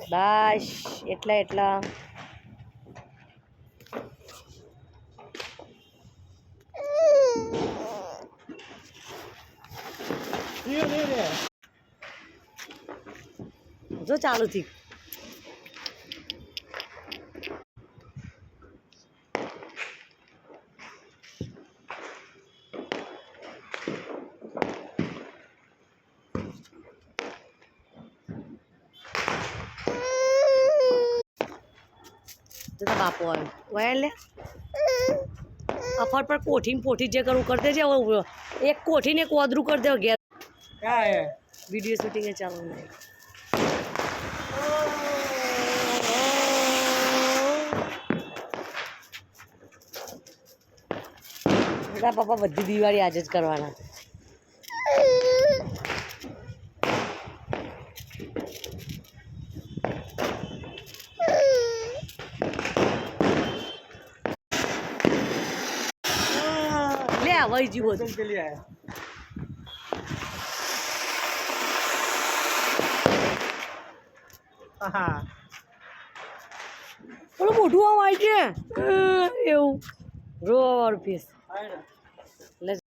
બસ એટલા જો ચાલુ થી જતા બાપો આવ્યો વયા લે અફર પર પોઠી જે કરવું કરી દેજે હવે એક કોઠી ને એક ઓદરું કરી દે ઘેર क्या है વિડીયો શૂટિંગ ચાલુ નહીં બધા પપ્પા બધી દિવાળી આજે જ કરવાના લે વહી જીવો तुम के लिए आया हाँ ઓલું મોઢું આમ આવી છે એવું રો પીસ आए ना